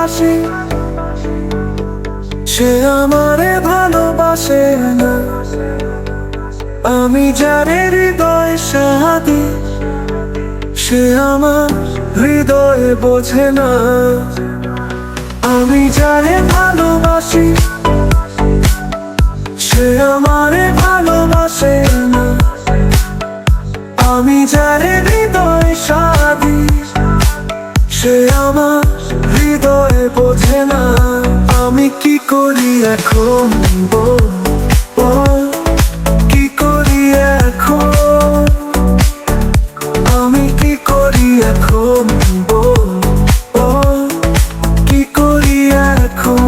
ভালোবাসি, সে আমারে ভালোবাসে না। আমি যারে হৃদয়ে সাথী, সে আমার হৃদয়ে বোঝে না। আমি যারে ভালোবাসি, সে আমারে ভালোবাসে না। আমি যারে হৃদয়ে সাথী, সে আমার হৃদয়ে বোঝে না। আমি কি করি এখন বল, বল কি করি এখন? আমি কি করি এখন বল, বল কি করি এখন?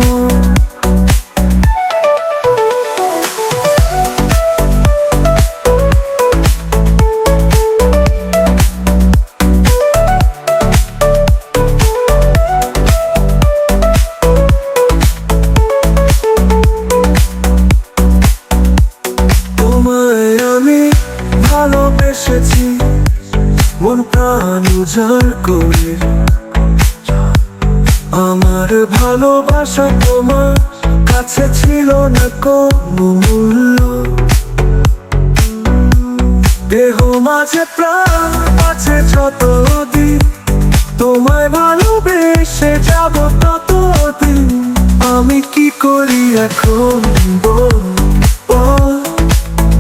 ভালোবেসেছি মন প্রাণ উজাড় করে, আমার ভালোবাসা তোমার কাছে ছিল না কোনো মূল্য। দেহ মাঝে প্রাণ আছে যতদিন, তোমায় ভালোবেসে যাব ততদিন। আমি কি করি এখন বল, বল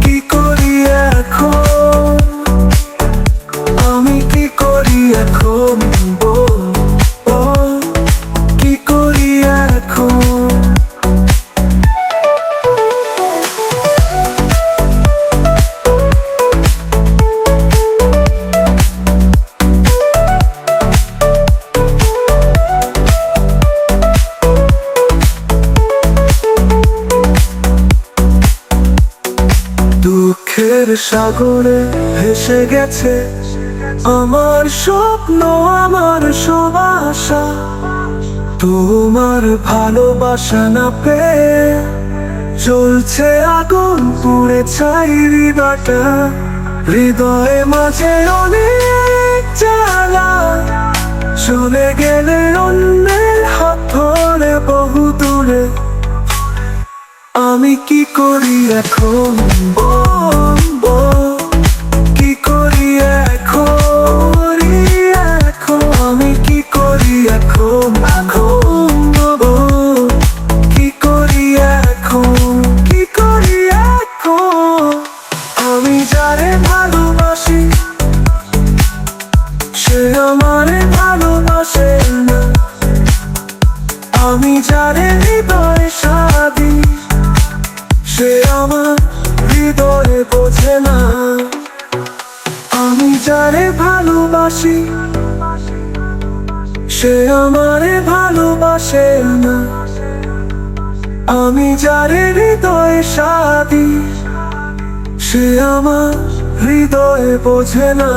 কি করি এখন? আমি কি করি এখন বল, বল কি করি এখন? দুঃখের সাগরে ভেসে গেছে আমার স্বপ্ন, আমার সব আশা। তোমার ভালোবাসা না পেয়ে জ্বলছে আগুন, পুড়ে ছাই হৃদয়টা। হৃদয়ে মাঝে অনেক জ্বালা, চলে গেলে অন্যের হাত ধরে বহু দূরে। আমি কি করি এখন বল, বল কি করি এখন? আমি কি করি এখন, এখন বল কি করি এখন, কি করি এখন? আমি যারে ভালোবাসি, সে আমারে ভালোবাসে না। আমি যারে হৃদয়ে সাথী, সে আমার হৃদয়ে বোঝে না। আমি যারে ভালোবাসি, সে আমারে ভালোবাসে না। আমি যারে হৃদয়ে সাথী, সে আমার হৃদয়ে বোঝে না।